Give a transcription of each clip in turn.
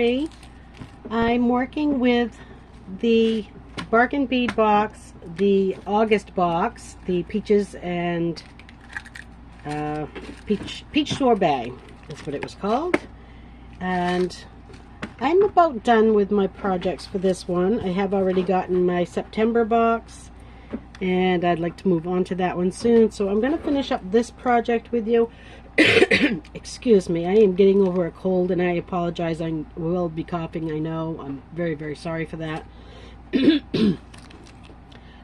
3. I'm working with the Bargain Bead box, the August box, the peaches and peach sorbet is what it was called. And I'm about done with my projects for this one. I have already gotten my September box, and I'd like to move on to that one soon. So I'm going to finish up this project with you. Excuse me, I am getting over a cold, and I apologize. I will be coughing, I know. I'm very, very sorry for that.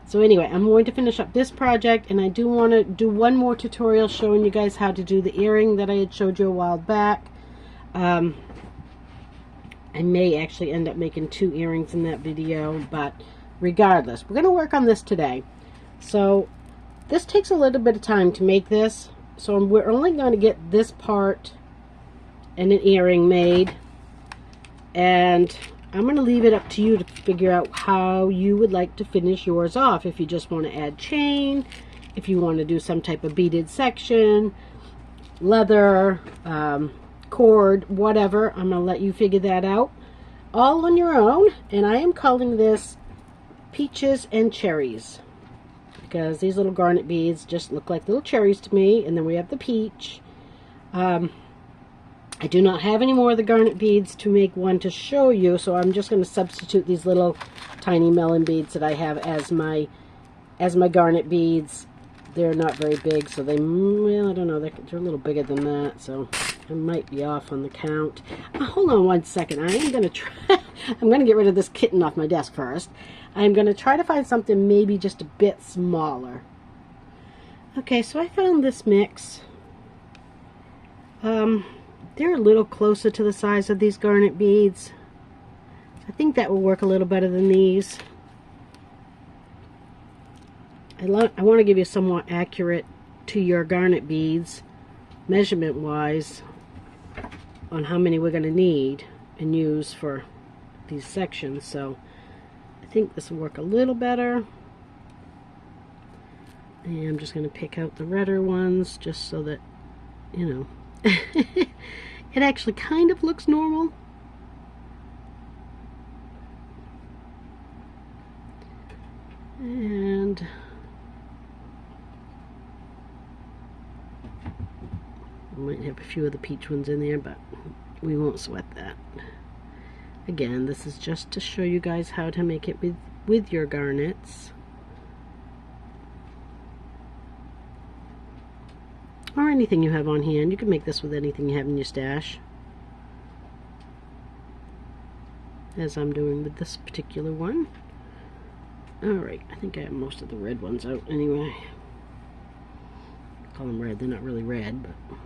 So anyway, I'm going to finish up this project, and I do want to do one more tutorial showing you guys how to do the earring that I had showed you a while back. I may actually end up making 2 earrings in that video, but regardless, we're going to work on this today. So this takes a little bit of time to make this, so we're only going to get this part and an earring made, and I'm going to leave it up to you to figure out how you would like to finish yours off. If you just want to add chain, if you want to do some type of beaded section, leather, cord, whatever, I'm going to let you figure that out all on your own. And I am calling this peaches and cherries, because these little garnet beads just look like little cherries to me. And then we have the peach. I do not have any more of the garnet beads to make one to show you, so I'm just going to substitute these little tiny melon beads that I have as my garnet beads. They're not very big, so they, well, I don't know, they're a little bigger than that, so I might be off on the count. Hold on one second. I am going to try, I'm going to get rid of this kitten off my desk first. I'm going to try to find something maybe just a bit smaller. Okay, so I found this mix. They're a little closer to the size of these garnet beads. I think that will work a little better than these. I want to give you somewhat accurate to your garnet beads, measurement wise, on how many we're going to need and use for these sections. So I think this will work a little better. And I'm just going to pick out the redder ones just so that, you know, it actually kind of looks normal. And we might have a few of the peach ones in there, but we won't sweat that. Again, this is just to show you guys how to make it with your garnets. Or anything you have on hand. You can make this with anything you have in your stash, as I'm doing with this particular one. Alright, I think I have most of the red ones out anyway. I call them red, they're not really red, but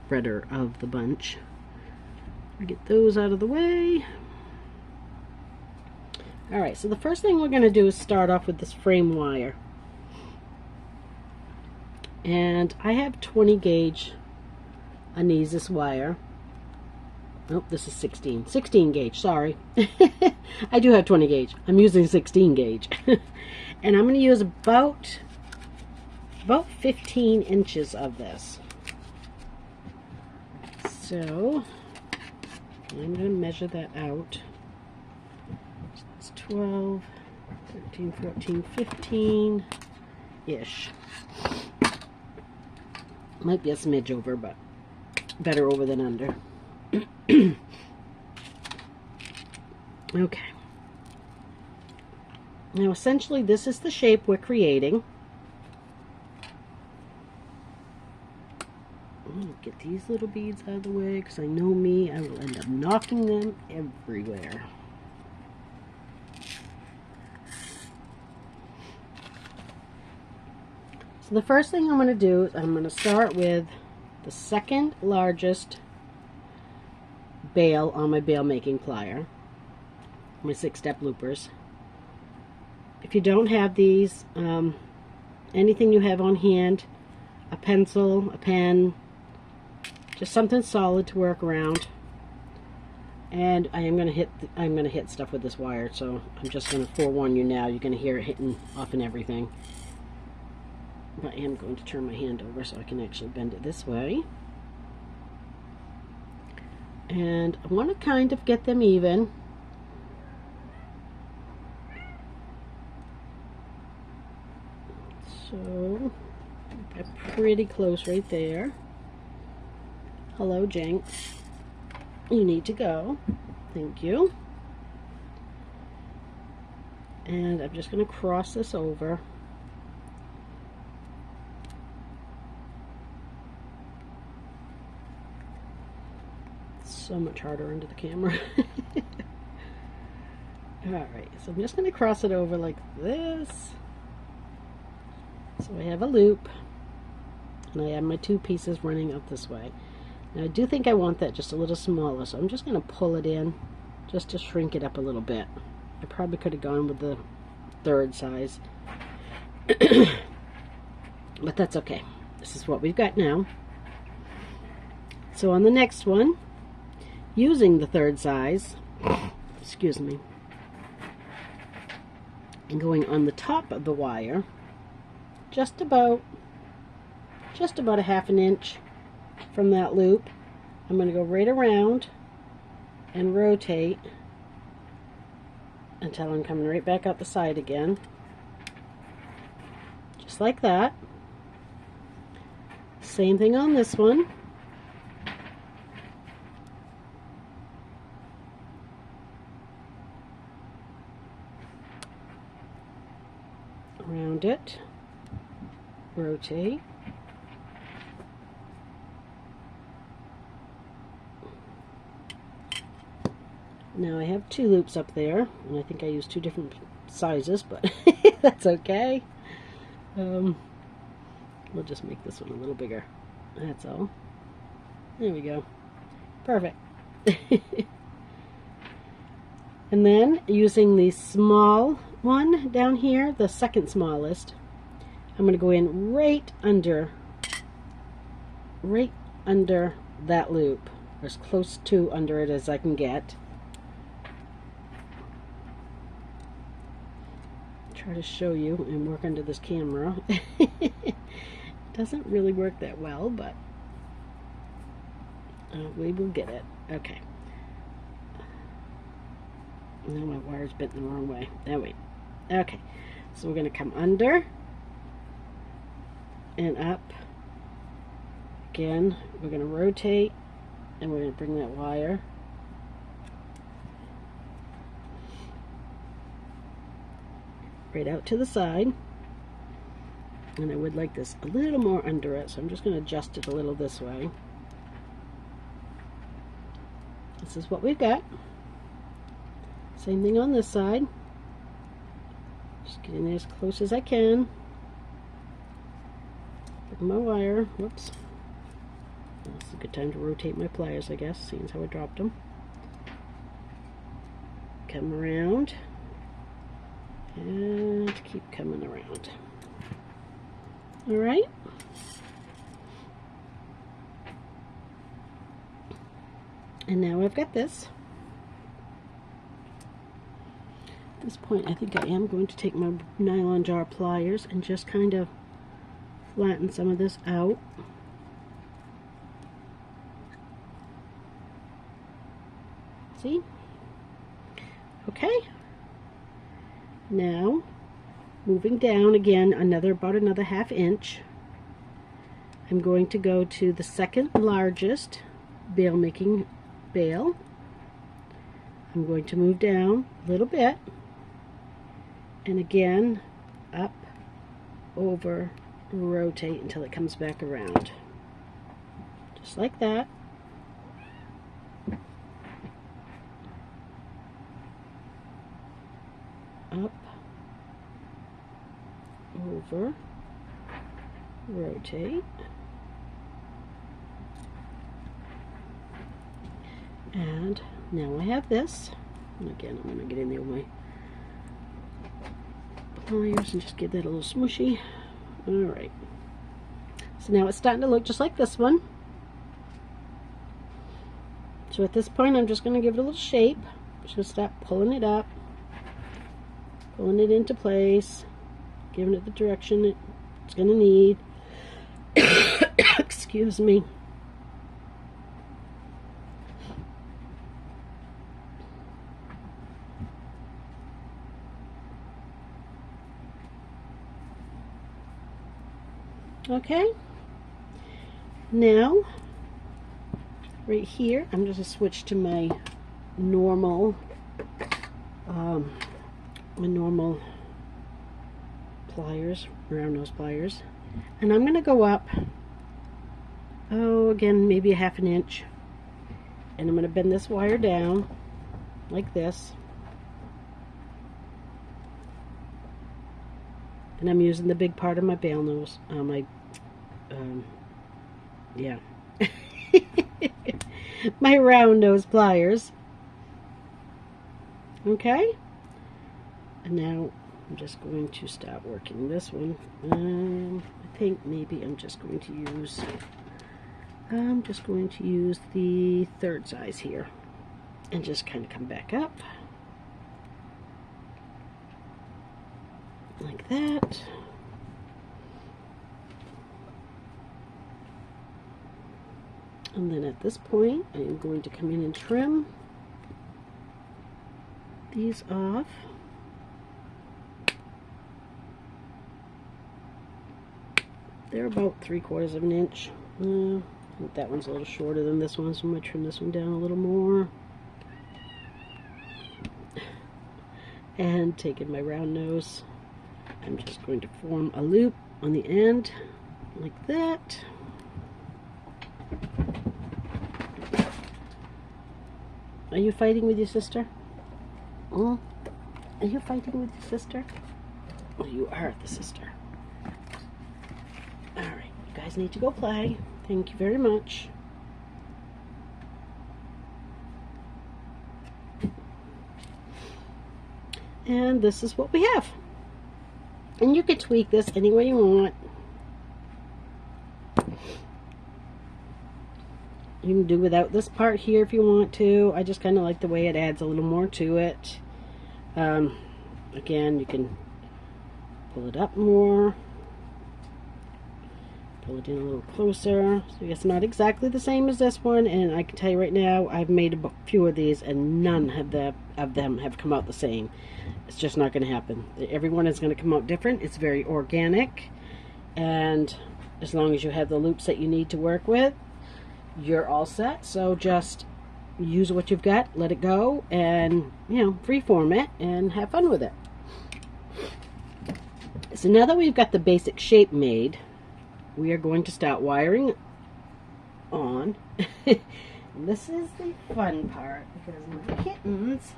redder of the bunch. Get those out of the way. Alright, so the first thing we're going to do is start off with this frame wire. And I have 20 gauge Anesis wire. Oh, this is 16 gauge, sorry. I do have 20 gauge. I'm using 16 gauge. And I'm going to use about 15 inches of this. So I'm going to measure that out. So that's 12, 13, 14, 15-ish. Might be a smidge over, but better over than under. Okay. Now essentially this is the shape we're creating. I'm going to get these little beads out of the way, because I know me, I will end up knocking them everywhere. So the first thing I'm going to do is I'm going to start with the second largest bail on my bail making plier, my 6-step loopers. If you don't have these, anything you have on hand, a pencil, a pen, just something solid to work around. And I am going to hit stuff with this wire, so I'm just going to forewarn you now, you're going to hear it hitting off and everything. But I am going to turn my hand over so I can actually bend it this way. And I want to kind of get them even. So, I'm pretty close right there. Hello, Jinx. You need to go. Thank you. And I'm just going to cross this over. It's so much harder under the camera. Alright, so I'm just going to cross it over like this. So I have a loop. And I have my two pieces running out this way. Now I do think I want that just a little smaller, so I'm just going to pull it in just to shrink it up a little bit. I probably could have gone with the third size. But that's okay. This is what we've got now. So on the next one, using the third size, excuse me, and going on the top of the wire, just about a half an inch from that loop, I'm going to go right around and rotate until I'm coming right back out the side again, just like that. Same thing on this one. Around it, rotate. Now I have two loops up there, and I think I used two different sizes, but that's okay. We'll just make this one a little bigger. That's all. There we go. Perfect. And then using the small one down here, the second smallest, I'm going to go in right under that loop, or as close to under it as I can get. Try to show you and work under this camera. It doesn't really work that well, but we will get it. Okay. Now my wire's bent the wrong way. There we go. Okay. So we're going to come under and up. Again, we're going to rotate and we're going to bring that wire right out to the side. And I would like this a little more under it, so I'm just going to adjust it a little this way. This is what we've got. Same thing on this side. Just getting there as close as I can. Bring my wire. Whoops. This is a good time to rotate my pliers, I guess, seeing as how I dropped them. Come around. And keep coming around. Alright. And now I've got this. At this point, I think I am going to take my nylon jar pliers and just kind of flatten some of this out. See? Okay. Now, moving down again about another ½ inch, I'm going to go to the second largest bail making bail. I'm going to move down a little bit, and again up, over, rotate until it comes back around, just like that. Up, over, rotate, and now I have this. And again, I'm going to get in there with my pliers and just get that a little smushy. Alright, so now it's starting to look just like this one. So at this point, I'm just going to give it a little shape. Just going to start pulling it up, pulling it into place, giving it the direction it's going to need. Excuse me. Okay, now right here I'm just going to switch to my normal pliers, round nose pliers, and I'm going to go up, again, maybe a ½ inch, and I'm going to bend this wire down like this, and I'm using the big part of my bail nose, my round nose pliers. Okay, and now I'm just going to start working this one. I think maybe I'm just going to use the third size here and just kind of come back up like that. And then at this point, I am going to come in and trim these off. They're about 3/4 of an inch. I think that one's a little shorter than this one, so I'm going to trim this one down a little more. And taking my round nose, I'm just going to form a loop on the end like that. Are you fighting with your sister? Are you fighting with your sister? Well, you are the sister. Alright, you guys need to go play. Thank you very much. And this is what we have. And you can tweak this any way you want. You can do without this part here if you want to. I just kind of like the way it adds a little more to it. Again, you can pull it up more, pull it in a little closer. So it's not exactly the same as this one, and I can tell you right now, I've made a few of these and none of them have come out the same. It's just not going to happen. Everyone is going to come out different. It's very organic, and as long as you have the loops that you need to work with, you're all set. So just use what you've got, let it go, and freeform it and have fun with it. So now that we've got the basic shape made, we are going to start wiring on. This is the fun part, because my kittens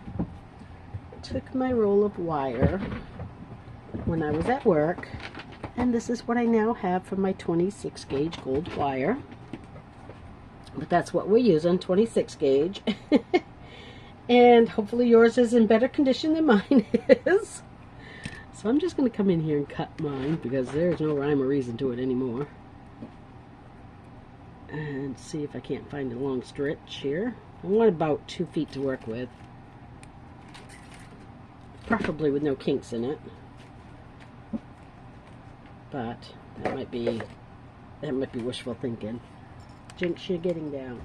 took my roll of wire when I was at work, and this is what I now have for my 26 gauge gold wire. But that's what we're using, 26 gauge. And hopefully yours is in better condition than mine is. So I'm just going to come in here and cut mine, because there's no rhyme or reason to it anymore. And see if I can't find a long stretch here. I want about 2 feet to work with. Preferably with no kinks in it. But that might be wishful thinking. Jinx, you're getting down.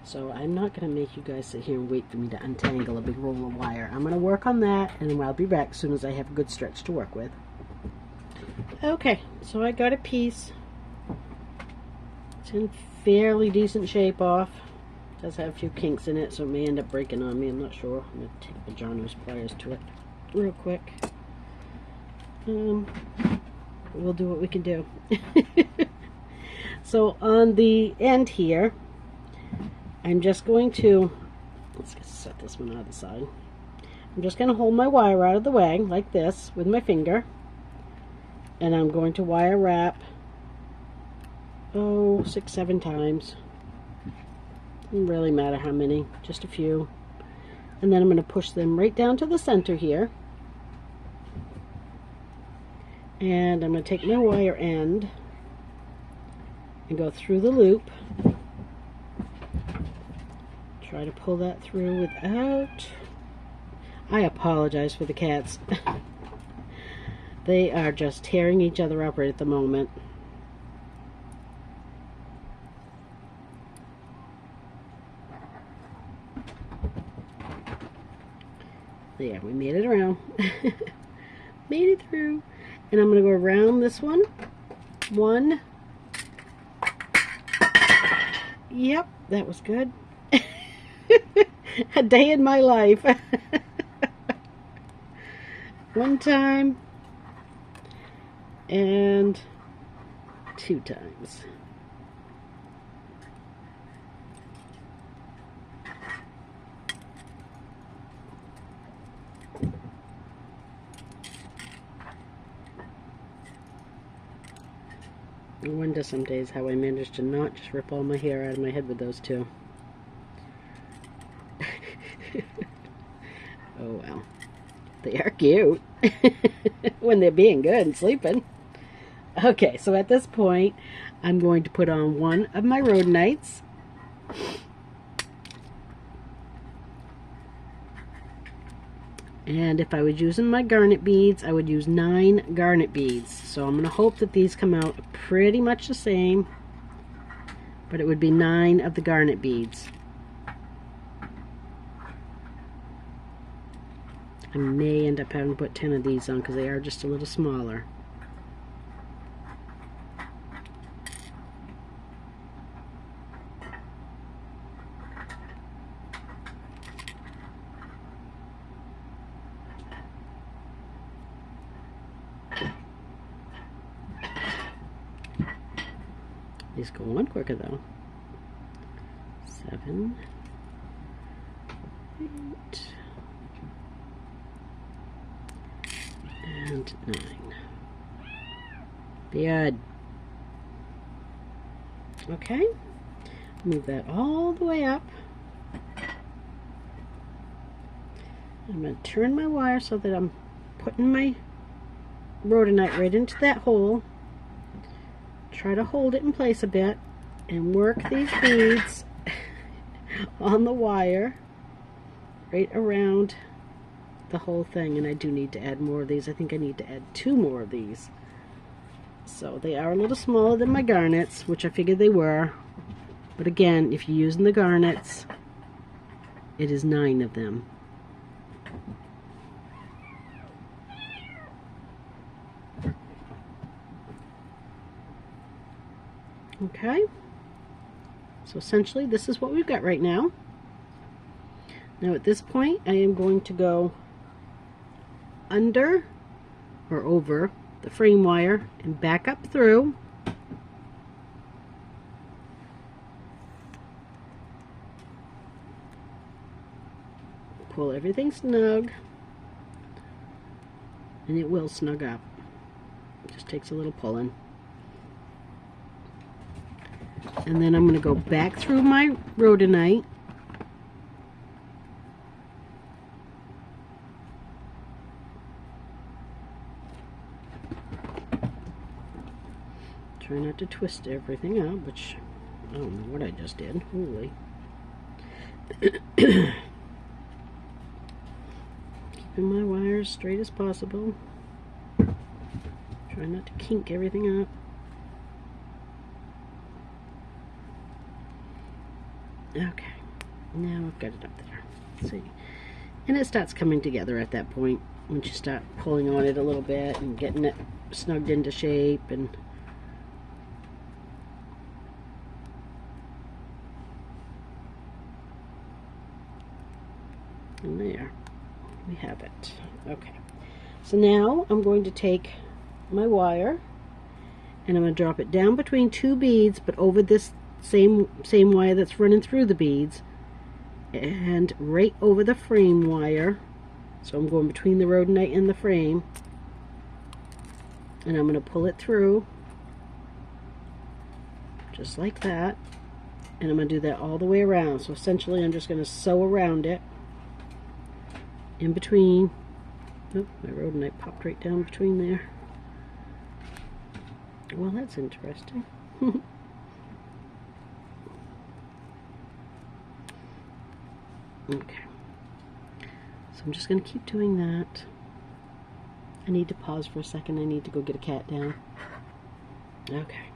So I'm not going to make you guys sit here and wait for me to untangle a big roll of wire. I'm going to work on that, and then I'll be back as soon as I have a good stretch to work with. Okay, so I got a piece. It's in fairly decent shape off. It does have a few kinks in it, so it may end up breaking on me. I'm not sure. I'm going to take the Jarno's pliers to it real quick. We'll do what we can do. So on the end here, I'm just going to, let's set this one out of the side. I'm just going to hold my wire out of the way like this with my finger, and I'm going to wire wrap 6-7 times. Doesn't really matter how many, just a few. And then I'm going to push them right down to the center here, and I'm going to take my wire end and go through the loop. Try to pull that through without... I apologize for the cats. They are just tearing each other up right at the moment. There, we made it around. Made it through. And I'm going to go around this one. One. Yep, that was good. A day in my life. One time. And 2 times. I wonder some days how I managed to not just rip all my hair out of my head with those 2. Oh well. They are cute. When they're being good and sleeping. Okay, so at this point, I'm going to put on one of my rhodonites. And if I was using my garnet beads, I would use 9 garnet beads. So I'm going to hope that these come out pretty much the same. But it would be 9 of the garnet beads. I may end up having to put 10 of these on because they are just a little smaller. These go on quicker though. 7, 8, and 9. Bead. Okay, move that all the way up. I'm going to turn my wire so that I'm putting my rhodonite right into that hole. Try to hold it in place a bit and work these beads on the wire right around the whole thing. And I do need to add more of these. I think I need to add 2 more of these. So they are a little smaller than my garnets, which I figured they were. But again, if you're using the garnets, it is 9 of them. Okay, so essentially this is what we've got right now. Now at this point I am going to go under or over the frame wire and back up through. Pull everything snug, and it will snug up. It just takes a little pulling. And then I'm going to go back through my rhodonite. Try not to twist everything out, which I don't know what I just did. Holy. Keeping my wires straight as possible. Try not to kink everything up. Okay, now I've got it up there. Let's see. And it starts coming together at that point, once you start pulling on it a little bit and getting it snugged into shape. And there we have it. Okay, so now I'm going to take my wire and I'm going to drop it down between 2 beads, but over this same wire that's running through the beads, and right over the frame wire. So I'm going between the rhodonite and the frame, and I'm going to pull it through just like that, and I'm going to do that all the way around. So essentially I'm just going to sew around it in between. Oh, my rhodonite popped right down between there. Well, that's interesting. Okay, so I'm just going to keep doing that. I need to pause for a second. I need to go get a cat down. Okay.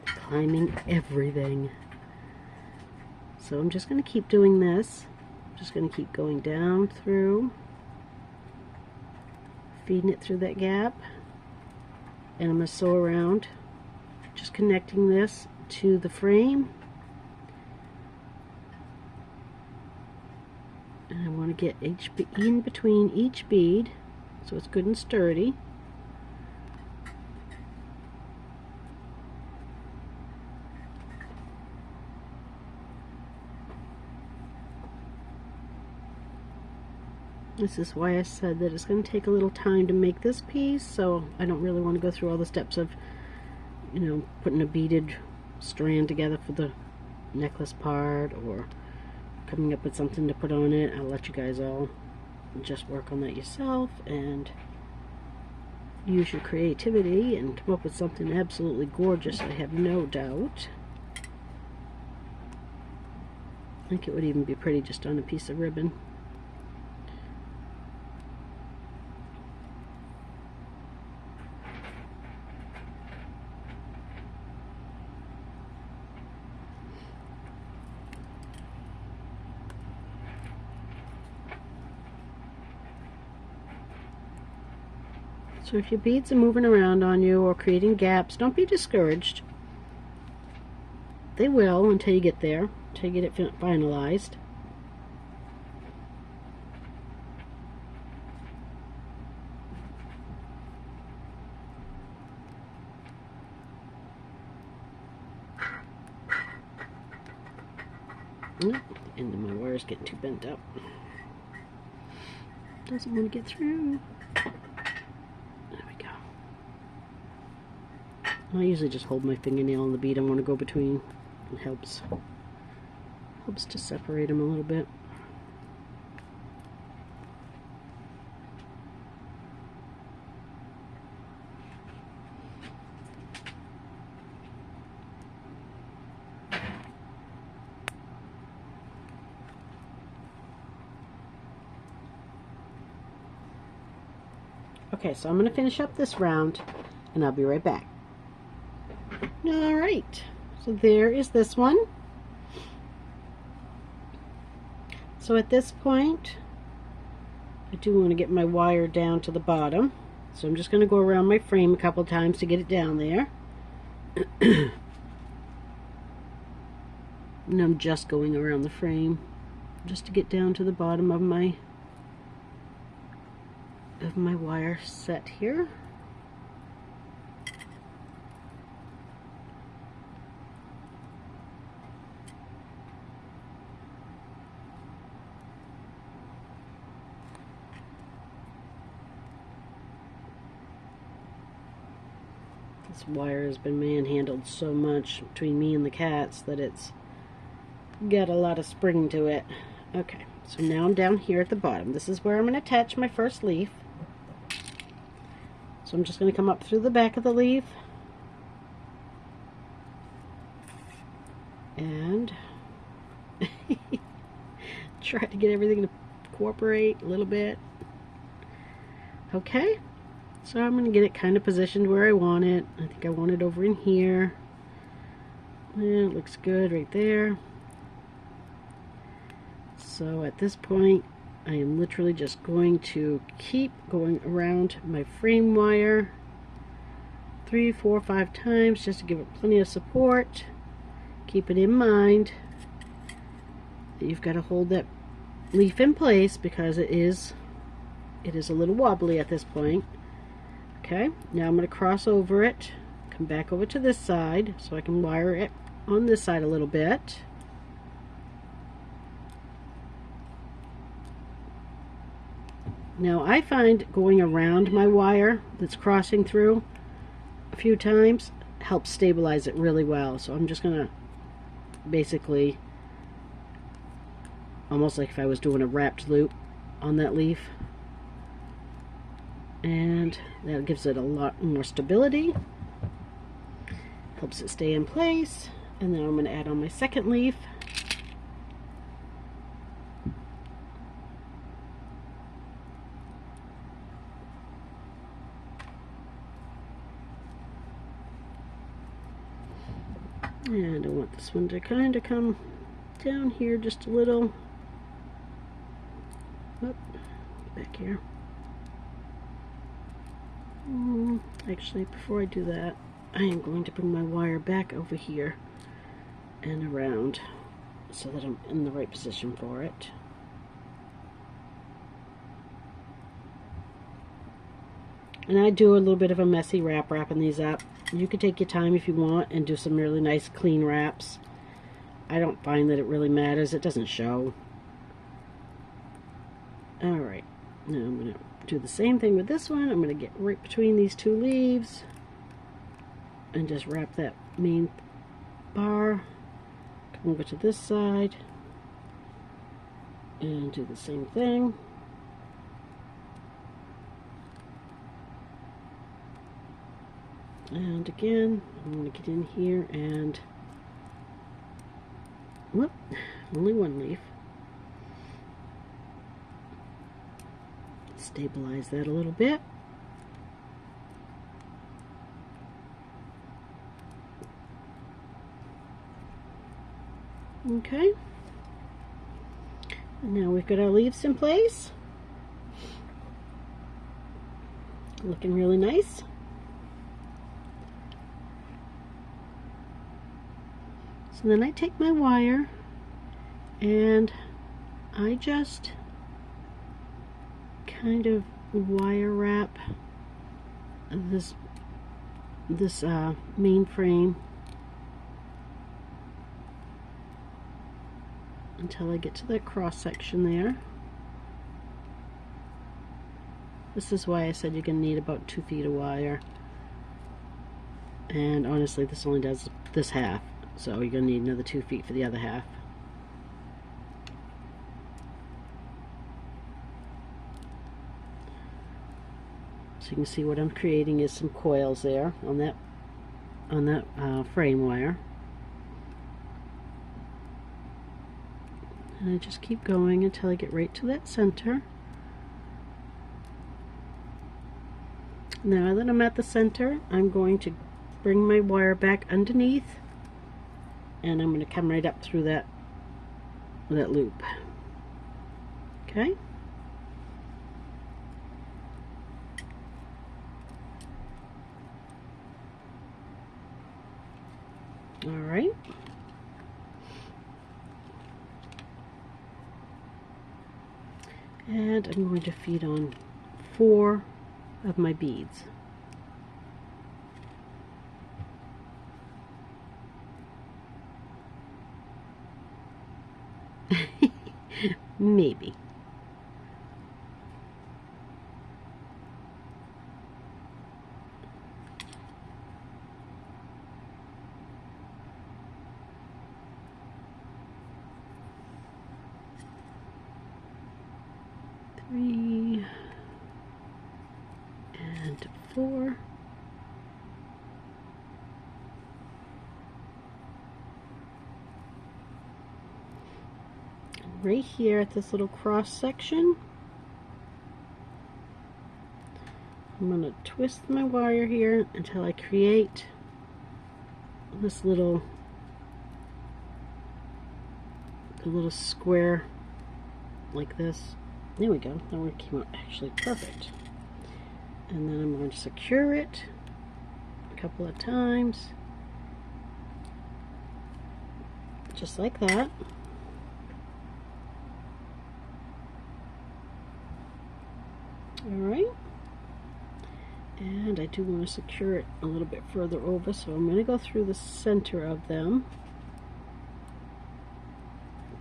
Climbing everything. So I'm just going to keep doing this Just going to keep going down through, feeding it through that gap, and I'm going to sew around, just connecting this to the frame. And I want to get in between each bead so it's good and sturdy. This is why I said that it's going to take a little time to make this piece, so I don't really want to go through all the steps of, you know, putting a beaded strand together for the necklace part or coming up with something to put on it. I'll let you guys all just work on that yourself and use your creativity and come up with something absolutely gorgeous, I have no doubt. I think it would even be pretty just on a piece of ribbon. So if your beads are moving around on you or creating gaps, don't be discouraged. They will until you get there, until you get it finalized. The end of my wire is getting too bent up. Doesn't want to get through. I usually just hold my fingernail on the bead I want to go between. It helps to separate them a little bit. Okay, so I'm going to finish up this round and I'll be right back. Alright, so there is this one. So at this point, I do want to get my wire down to the bottom. So I'm just going to go around my frame a couple times to get it down there. And I'm just going around the frame just to get down to the bottom of my wire set here. This wire has been manhandled so much between me and the cats that it's got a lot of spring to it. Okay, so now I'm down here at the bottom. This is where I'm going to attach my first leaf. So I'm just going to come up through the back of the leaf and try to get everything to cooperate a little bit. Okay. So I'm going to get it kind of positioned where I want it. I think I want it over in here. Yeah, it looks good right there. So at this point, I am literally just going to keep going around my frame wire 3, 4, 5 times just to give it plenty of support. Keep it in mind that you've got to hold that leaf in place because it is a little wobbly at this point. Okay, now I'm going to cross over it, come back over to this side so I can wire it on this side a little bit. Now I find going around my wire that's crossing through a few times helps stabilize it really well. So I'm just going to basically, almost like if I was doing a wrapped loop on that leaf. And that gives it a lot more stability, helps it stay in place. And then I'm going to add on my second leaf. And I want this one to kind of come down here just a little. Oop, back here. Actually, before I do that, I am going to bring my wire back over here and around so that I'm in the right position for it. And I do a little bit of a messy wrapping these up. You could take your time if you want and do some really nice clean wraps. I don't find that it really matters. It doesn't show. Alright, now I'm going to do the same thing with this one. I'm going to get right between these two leaves and just wrap that main bar. Come over to this side and do the same thing. And again, I'm going to get in here and, whoop, only one leaf. Stabilize that a little bit. Okay. And now we've got our leaves in place. Looking really nice. So then I take my wire and I just kind of wire wrap this main frame until I get to the cross section there. This is why I said you're going to need about 2 feet of wire, and honestly this only does this half, so you're going to need another 2 feet for the other half. So you can see what I'm creating is some coils there on that frame wire. And I just keep going until I get right to that center. Now that I'm at the center, I'm going to bring my wire back underneath and I'm going to come right up through that loop. Okay? Alright. And I'm going to feed on 4 of my beads. Maybe. Three and 4. Right here at this little cross section, I'm going to twist my wire here until I create this little square like this. There we go. That one came out actually perfect. And then I'm going to secure it a couple of times, just like that. Alright, and I do want to secure it a little bit further over, so I'm going to go through the center of them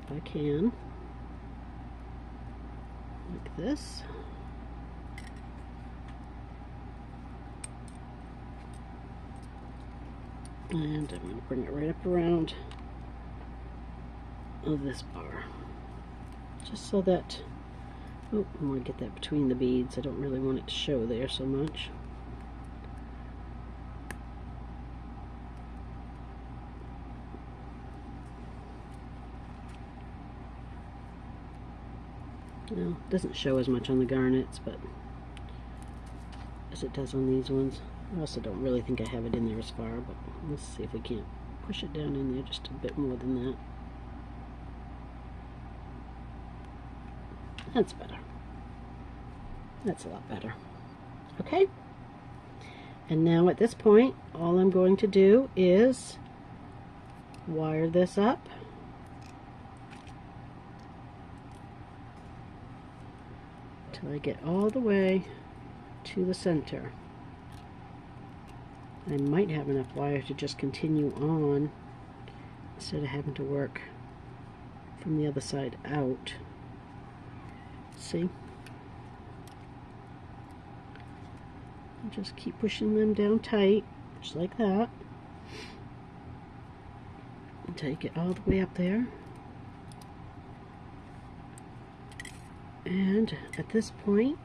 if I can, like this. And I'm going to bring it right up around this bar, just so that, oh, I want to get that between the beads. I don't really want it to show there so much. Well, it doesn't show as much on the garnets, but as it does on these ones. I also don't really think I have it in there as far, but let's see if we can't push it down in there just a bit more than that. That's better. That's a lot better. Okay. And now at this point, all I'm going to do is wire this up. Until I get all the way to the center. I might have enough wire to just continue on instead of having to work from the other side out. See? And just keep pushing them down tight, just like that, until you get all the way up there. And at this point,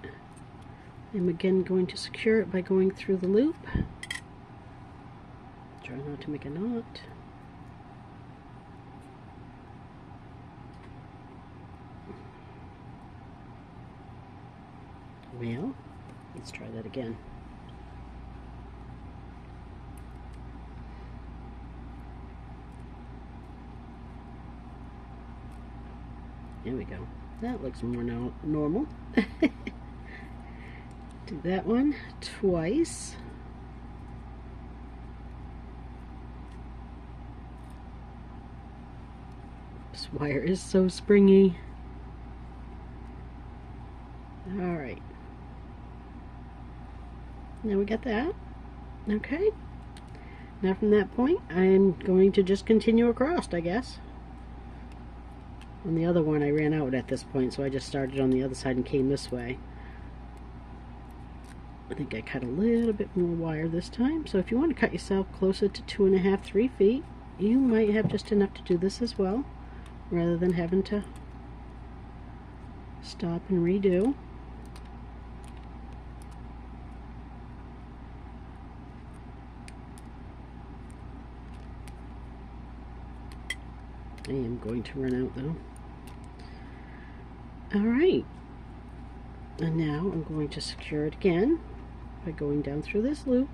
I'm again going to secure it by going through the loop. Try not to make a knot. Well, let's try that again. There we go. That looks more normal. Do that one twice. This wire is so springy. Alright. Now we got that. Okay. Now from that point, I'm going to just continue across, I guess. On the other one, I ran out at this point, so I just started on the other side and came this way. I think I cut a little bit more wire this time. So if you want to cut yourself closer to 2.5, 3 feet, you might have just enough to do this as well, rather than having to stop and redo. I am going to run out though. Alright, and now I'm going to secure it again by going down through this loop.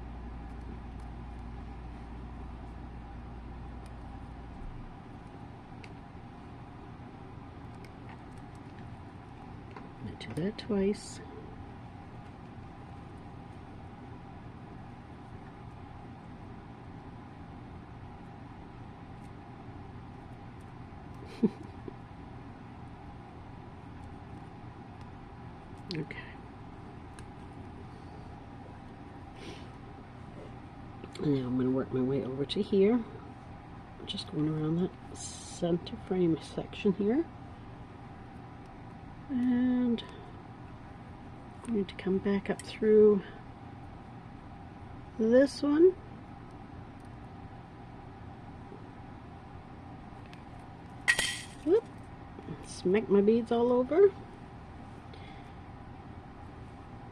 I do that twice. Okay. And now I'm going to work my way over to here. I'm just going around that center frame section here. And I'm going to come back up through this one. Whoop. Smack my beads all over.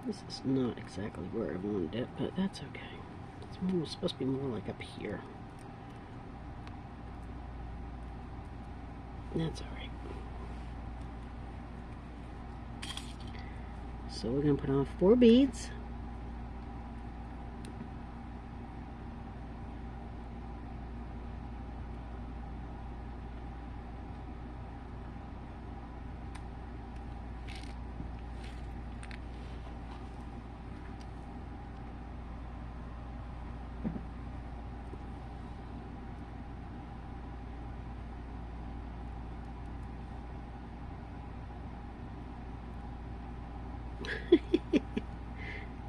This is not exactly where I wanted it, but that's okay. It's supposed to be more like up here. That's alright. So we're going to put on 4 beads.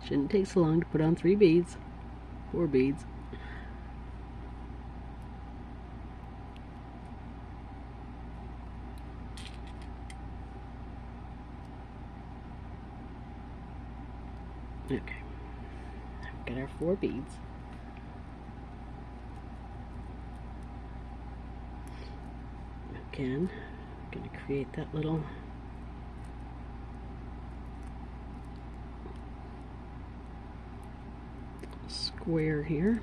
Shouldn't take so long to put on 3 beads. 4 beads. Okay. Now we've got our 4 beads. Again, I'm going to create that little square here.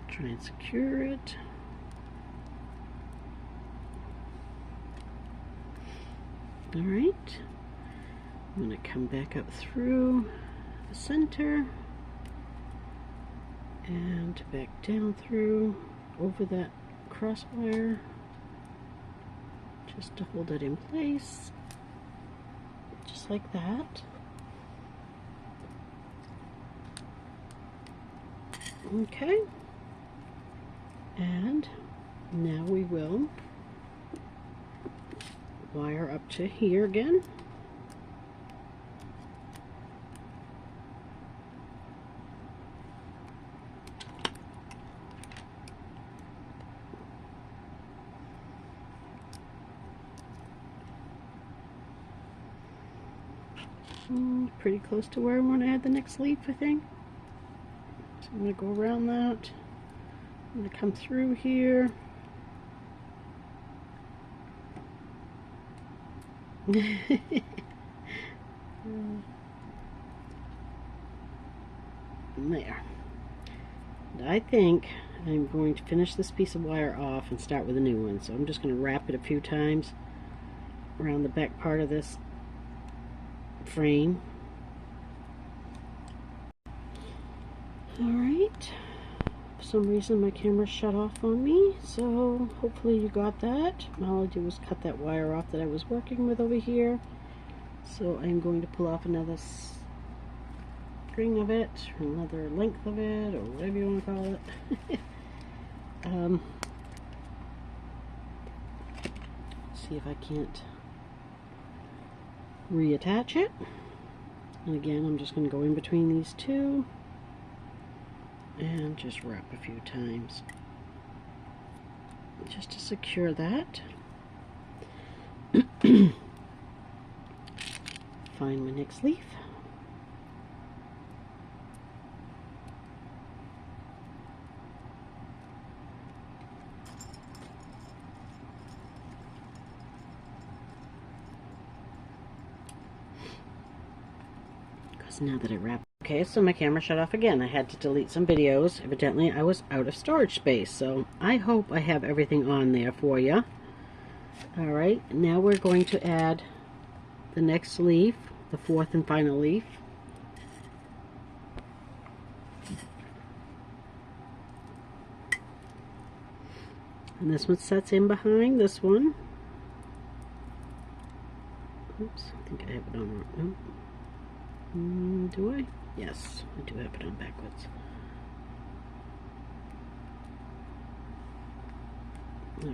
Try and secure it. All right. I'm going to come back up through the center. and back down through over that cross wire just to hold it in place, just like that. Okay, and now we will wire up to here again. Pretty close to where I want to add the next leaf, I think. So I'm going to go around that. I'm going to come through here. There. And I think I'm going to finish this piece of wire off and start with a new one. So I'm just going to wrap it a few times around the back part of this frame. Alright, for some reason my camera shut off on me, so hopefully you got that. All I did was cut that wire off that I was working with over here. So I'm going to pull off another string of it, or another length of it, or whatever you want to call it. See if I can't reattach it. And again, I'm just going to go in between these two and just wrap a few times just to secure that. Find my next leaf. Because now that I wrap. Okay, so my camera shut off again. I had to delete some videos. Evidently, I was out of storage space. So I hope I have everything on there for you. Alright, now we're going to add the next leaf, the fourth and final leaf. And this one sets in behind this one. Oops, I think I have it on wrong. No. Do I? Yes, I do have it on backwards.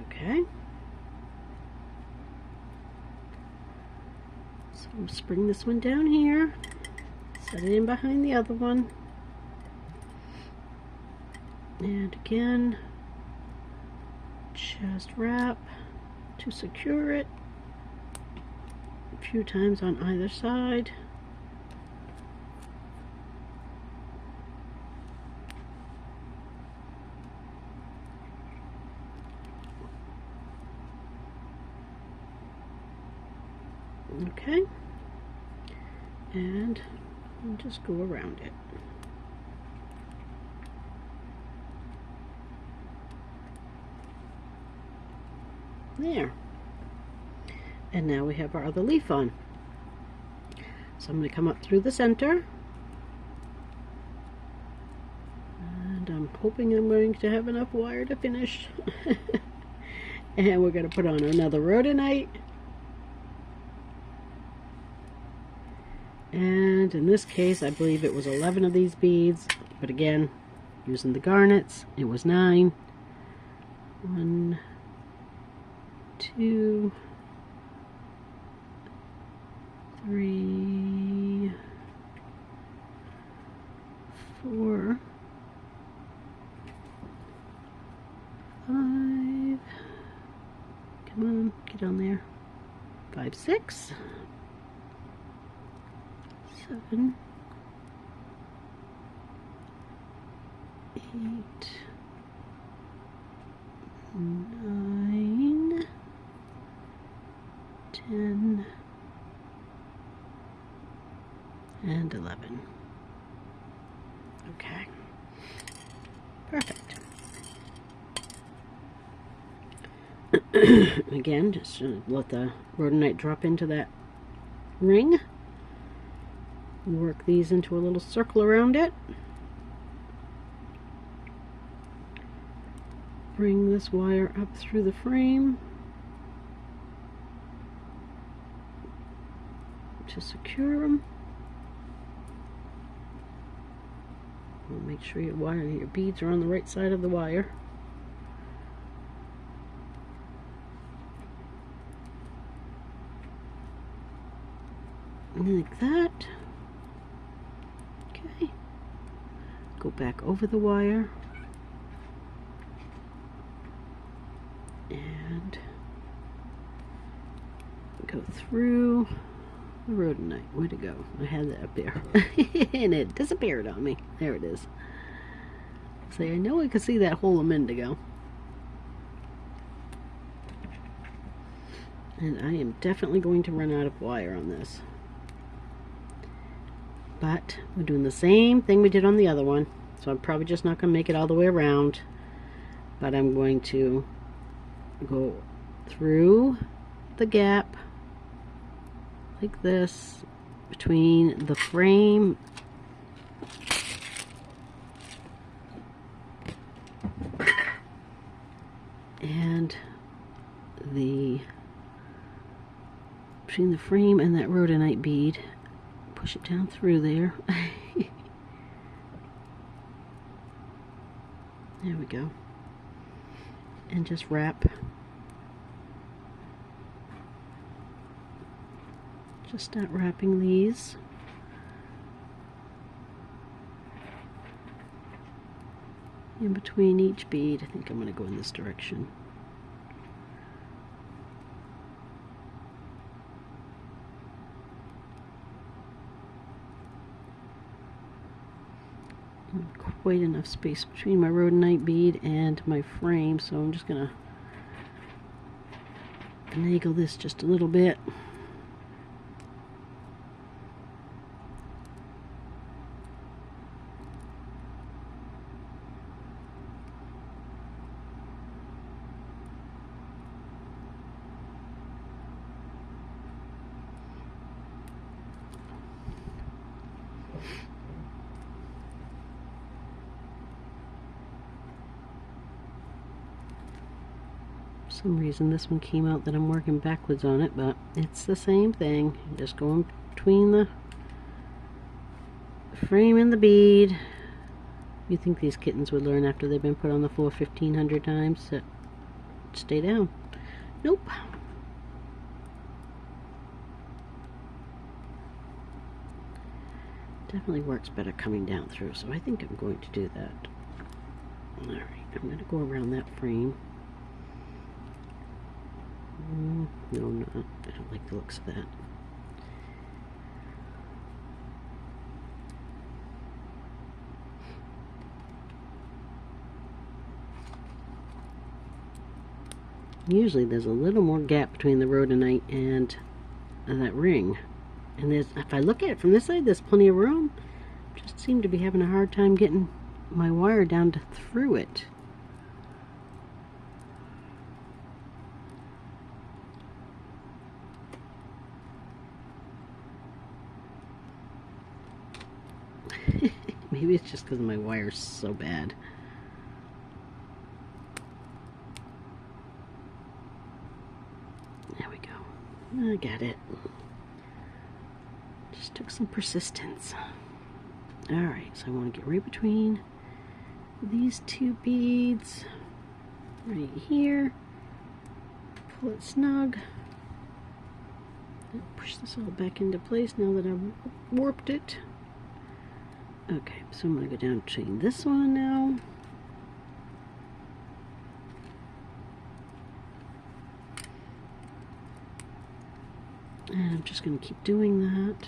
Okay. So we'll spring this one down here, set it in behind the other one, and again, just wrap to secure it a few times on either side. Okay, and I'll just go around it. There. And now we have our other leaf on. So I'm going to come up through the center. And I'm hoping I'm going to have enough wire to finish. And we're going to put on another rhodonite. And in this case, I believe it was 11 of these beads, but again, using the garnets, it was 9. 1, 2, 3, 4, 5. Come on, get on there. 5, 6. 7, 8, 9, 10, and 11. Okay, perfect. Again, just let the rhodonite drop into that ring. Work these into a little circle around it. bring this wire up through the frame to secure them. Make sure your beads are on the right side of the wire. Like that. Okay. Go back over the wire. And go through the rhodonite. Where'd it go? I had that up there. And it disappeared on me. There it is. See, I know I could see that hole a minute ago. And I am definitely going to run out of wire on this. But we're doing the same thing we did on the other one. So I'm probably just not going to make it all the way around. But I'm going to go through the gap like this between the frame and between the frame and that rhodonite bead. Push it down through there. There we go. And just wrap. Just start wrapping these. In between each bead. I think I'm going to go in this direction. Quite enough space between my rhodonite bead and my frame, so I'm just gonna finagle this just a little bit. For some reason this one came out that I'm working backwards on it, but it's the same thing. I'm just going between the frame and the bead. You think these kittens would learn after they've been put on the floor 1,500 times to stay down? Nope. Definitely works better coming down through, so I think I'm going to do that. Alright, I'm going to go around that frame. No, I'm not. I don't like the looks of that. Usually there's a little more gap between the rhodonite and that ring. And if I look at it from this side, there's plenty of room. Just seem to be having a hard time getting my wire down through it. Maybe it's just because my wire's so bad. There we go. I got it. Just took some persistence. Alright, so I want to get right between these two beads. Right here. Pull it snug. Push this all back into place now that I've warped it. Okay, so I'm going to go down between this one now. And I'm just going to keep doing that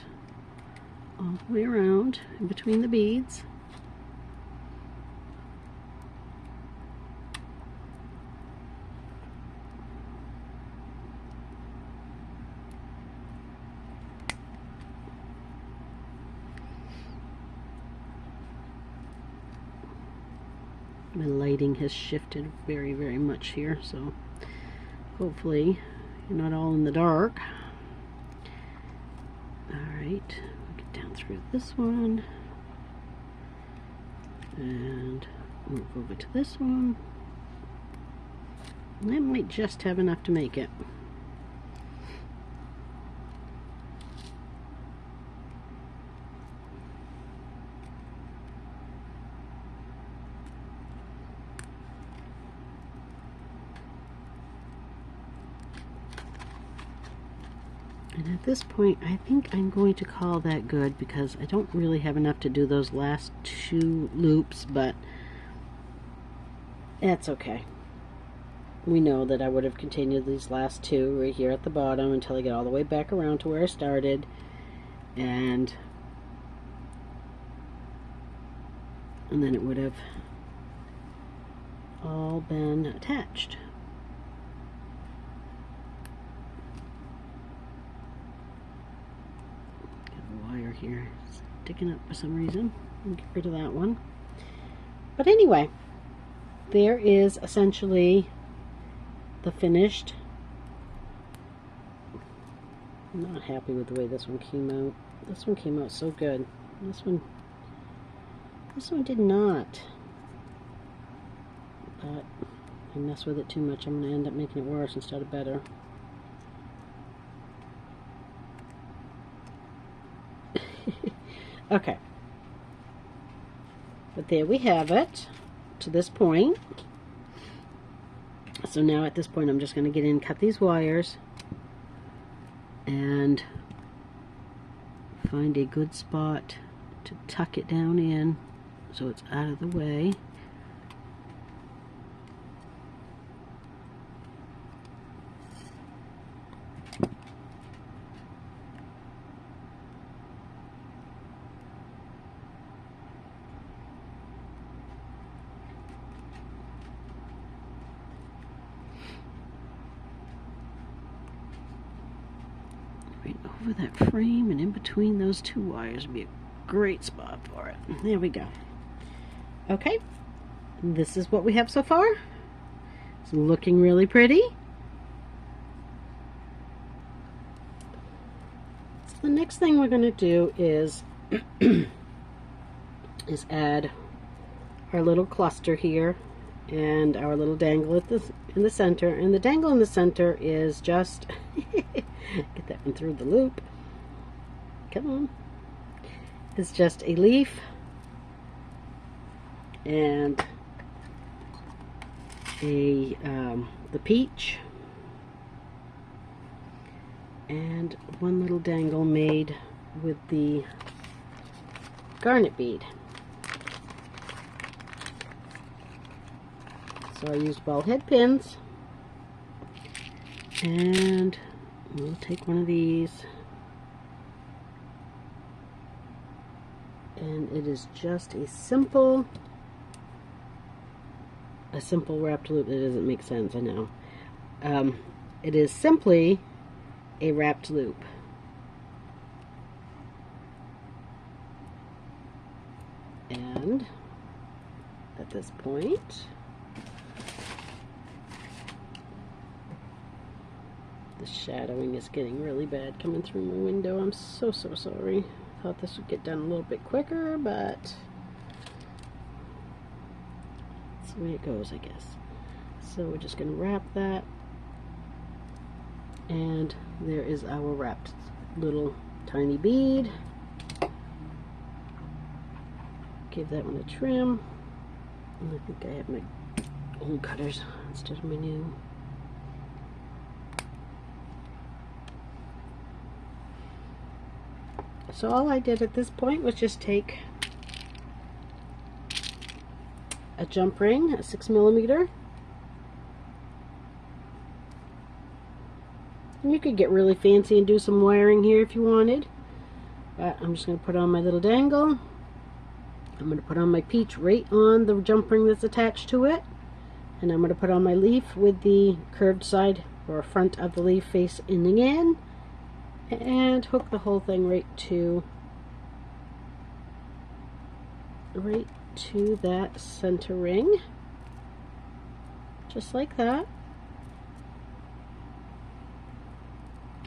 all the way around in between the beads. My lighting has shifted very, very much here, so hopefully you're not all in the dark. Alright, we'll get down through this one and move over to this one. That might just have enough to make it. And at this point, I think I'm going to call that good because I don't really have enough to do those last 2 loops, but that's okay. We know that I would have continued these last 2 right here at the bottom until I get all the way back around to where I started, and then it would have all been attached. Wire here sticking up for some reason. I'll get rid of that one. But anyway, there is essentially the finished. I'm not happy with the way this one came out. This one came out so good. This one did not. But if I mess with it too much, I'm going to end up making it worse instead of better. Okay, but there we have it to this point. So now at this point I'm just going to get in, cut these wires, and find a good spot to tuck it down in so it's out of the way. Right over that frame and in between those 2 wires would be a great spot for it. There we go. Okay, this is what we have so far. It's looking really pretty. So the next thing we're going to do is add our little cluster here and our little dangle in the center. And the dangle in the center is just get that one through the loop. Come on. It's just a leaf and the peach and one little dangle made with the garnet bead. So I used ball head pins, and we'll take one of these, and it is just a simple wrapped loop. That doesn't make sense, I know. It is simply a wrapped loop. And at this point, the shadowing is getting really bad coming through my window. I'm so sorry. Thought this would get done a little bit quicker, but that's the way it goes, I guess. So we're just going to wrap that, and there is our wrapped little tiny bead. Give that one a trim. And I think I have my old cutters instead of my new. So all I did at this point was just take a jump ring, a 6mm. And you could get really fancy and do some wiring here if you wanted. But I'm just going to put on my little dangle. I'm going to put on my peach right on the jump ring that's attached to it. And I'm going to put on my leaf with the curved side or front of the leaf facing in. And hook the whole thing right to that center ring, just like that.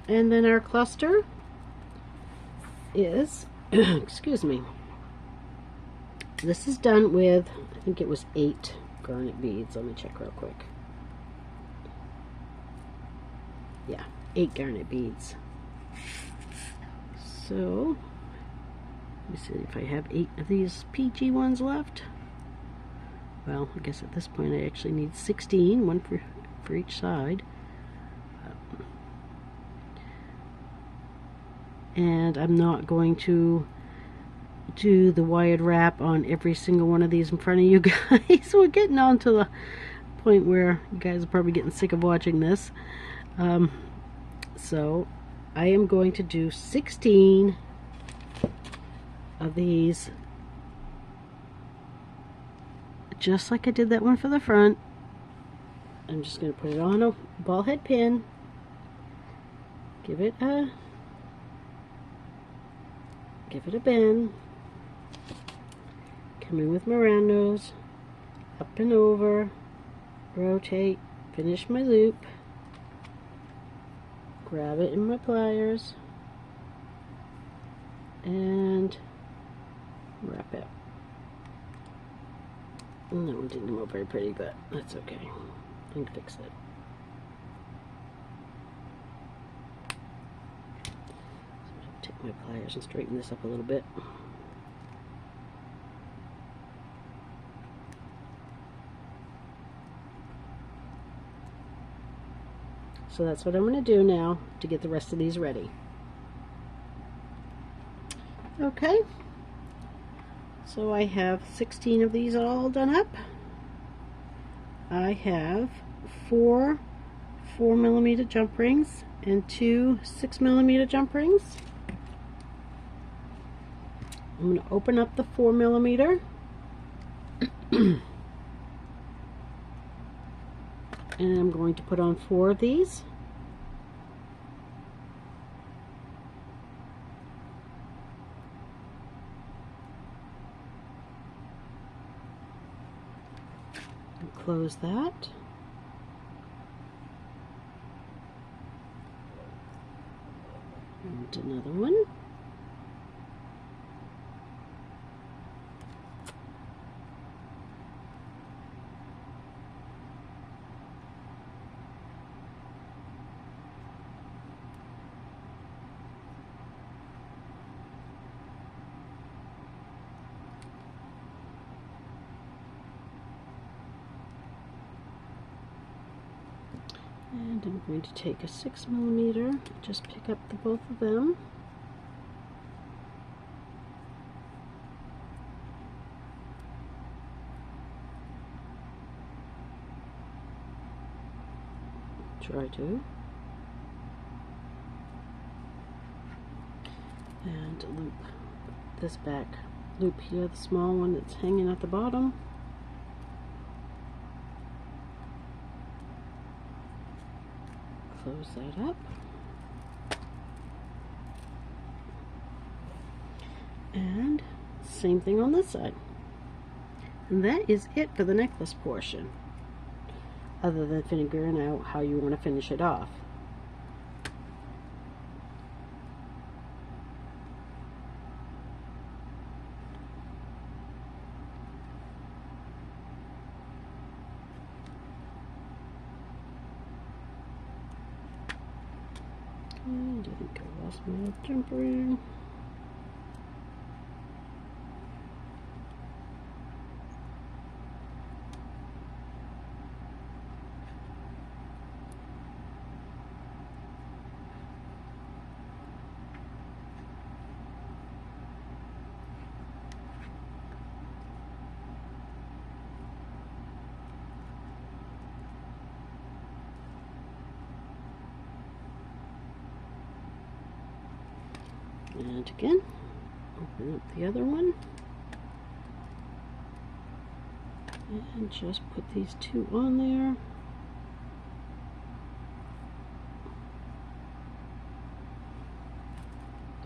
And then our cluster is excuse me, this is done with, I think it was 8 garnet beads. Let me check real quick. Yeah, 8 garnet beads. So let me see if I have 8 of these peachy ones left. Well, I guess at this point I actually need 16, one for each side. And I'm not going to do the wired wrap on every single one of these in front of you guys. We're getting on to the point where you guys are probably getting sick of watching this. So I am going to do 16 of these, just like I did that one for the front. I'm just going to put it on a ball head pin, give it a bend, come in with my round nose, up and over, rotate, finish my loop, grab it in my pliers, and wrap it. And that one didn't come out very pretty, but that's okay. I can fix it. So I'll take my pliers and straighten this up a little bit. So that's what I'm going to do now to get the rest of these ready. Okay, so I have 16 of these all done up. I have 4 4mm jump rings and 2 6mm jump rings. I'm going to open up the 4mm and I'm going to put on 4 of these. Close that. And another one. And I'm going to take a 6mm, just pick up the both of them. Try to. And loop this back loop here, the small one that's hanging at the bottom. Close that up. And same thing on this side. And that is it for the necklace portion, other than figuring out how you want to finish it off. And I think I lost my jump ring. And again, open up the other one and just put these 2 on there.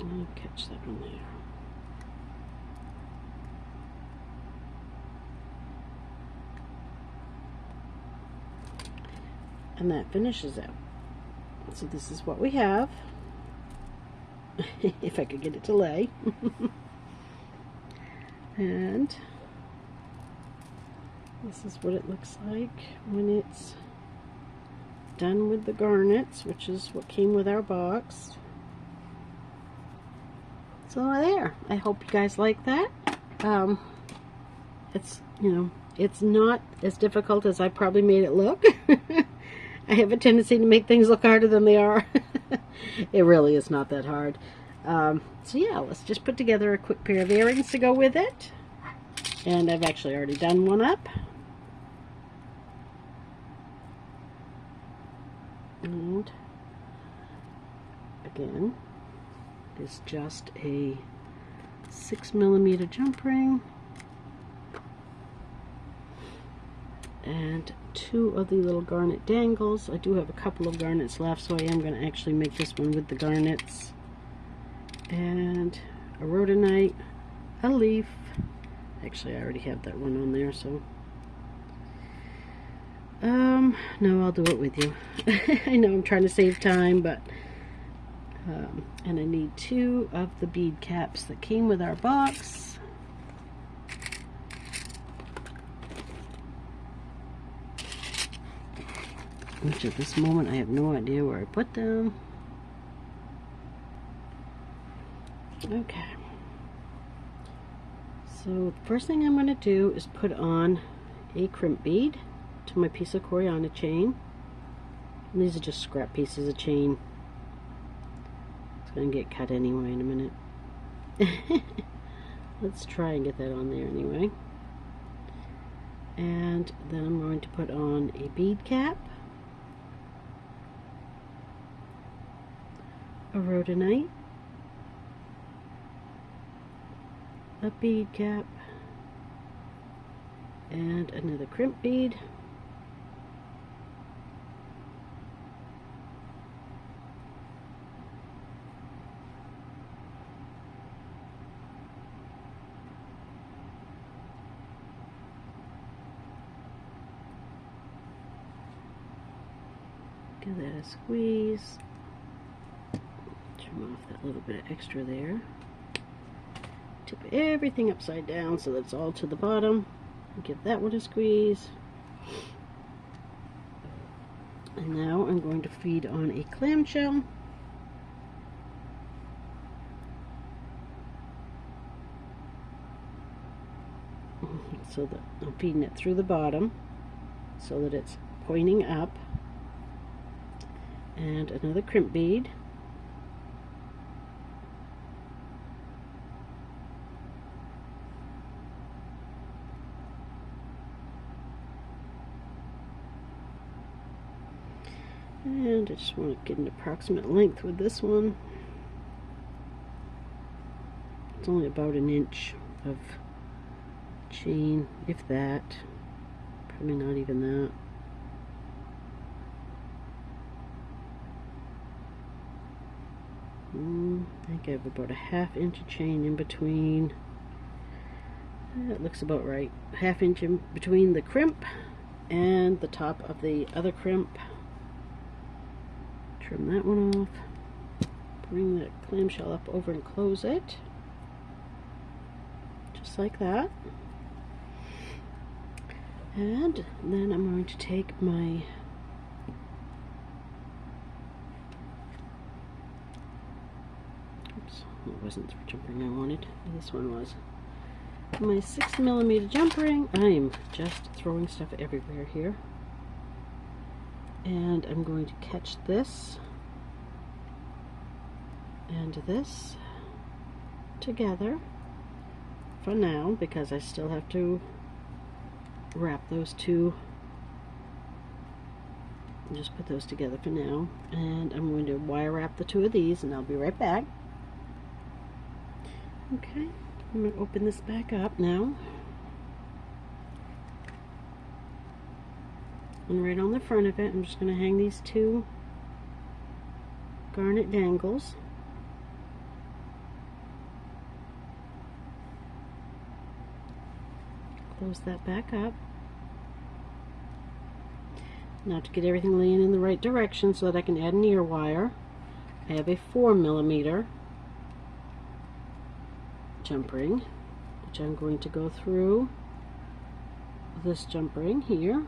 And catch that one there. And that finishes it. So this is what we have. If I could get it to lay. And this is what it looks like when it's done with the garnets, which is what came with our box. So there, I hope you guys like that. It's, you know, it's not as difficult as I probably made it look. I have a tendency to make things look harder than they are. It really is not that hard. So yeah, let's just put together a quick pair of earrings to go with it. And I've actually already done one up. And again, it's just a 6mm jump ring and 2 of the little garnet dangles. I do have a couple of garnets left, so I am going to actually make this one with the garnets. And a rhodonite, a leaf. Actually, I already have that one on there, so no, I'll do it with you. I know I'm trying to save time, but and I need 2 of the bead caps that came with our box. Which at this moment I have no idea where I put them. Okay. So the first thing I'm going to do is put on a crimp bead to my piece of Coriana chain. And these are just scrap pieces of chain. It's going to get cut anyway in a minute. Let's try and get that on there anyway. And then I'm going to put on a bead cap, a rhodonite, a bead cap, and another crimp bead. Give that a squeeze. Trim off that little bit of extra there. Tip everything upside down so that it's all to the bottom. Give that one a squeeze. And now I'm going to feed on a clamshell. So that I'm feeding it through the bottom so that it's pointing up. And another crimp bead. And I just want to get an approximate length with this one. It's only about 1 inch of chain, if that. Probably not even that. I think I have about a 1/2 inch of chain in between. That looks about right. 1/2 inch in between the crimp and the top of the other crimp. Trim that one off. Bring that clamshell up over and close it. Just like that. And then I'm going to take my it wasn't the jump ring I wanted. This one was. My 6mm jump ring. I'm just throwing stuff everywhere here. And I'm going to catch this and this together for now, because I still have to wrap those two. Just put those together for now. And I'm going to wire wrap the 2 of these, and I'll be right back. Okay, I'm going to open this back up now. And right on the front of it, I'm just going to hang these 2 garnet dangles. Close that back up. Now to get everything laying in the right direction so that I can add an ear wire, I have a 4mm jump ring, which I'm going to go through this jump ring here.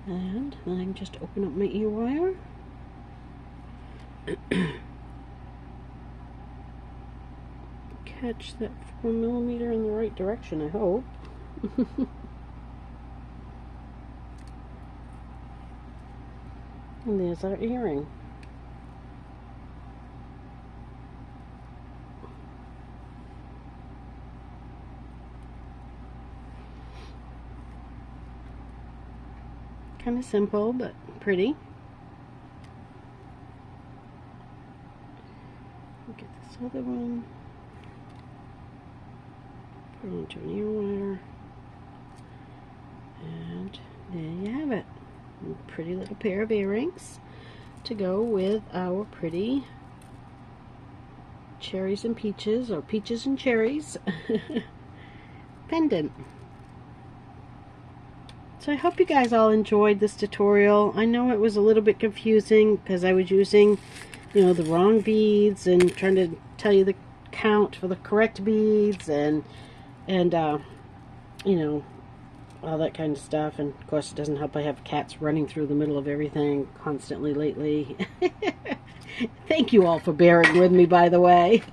And then I can just open up my ear wire. Catch that 4mm in the right direction, I hope. And there's our earring. Kind of simple, but pretty. Get this other one. Put it onto an ear wire. And there you have it. A pretty little pair of earrings to go with our pretty cherries and peaches, or peaches and cherries pendant. So I hope you guys all enjoyed this tutorial. I know it was a little bit confusing because I was using, you know, the wrong beads and trying to tell you the count for the correct beads and you know, all that kind of stuff. And of course it doesn't help I have cats running through the middle of everything constantly lately. Thank you all for bearing with me, by the way.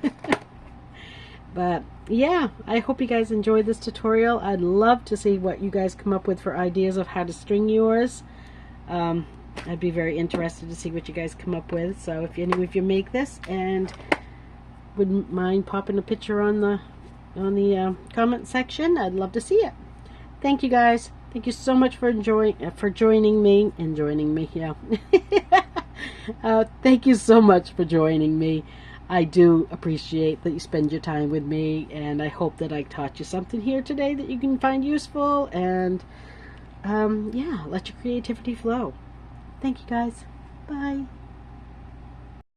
But yeah, I hope you guys enjoyed this tutorial. I'd love to see what you guys come up with for ideas of how to string yours. I'd be very interested to see what you guys come up with. So if any of you make this and wouldn't mind popping a picture on the comment section, I'd love to see it. Thank you guys. Thank you so much for joining me. Yeah. Thank you so much for joining me. I do appreciate that you spend your time with me, and I hope that I taught you something here today that you can find useful, and yeah, let your creativity flow. Thank you guys. Bye.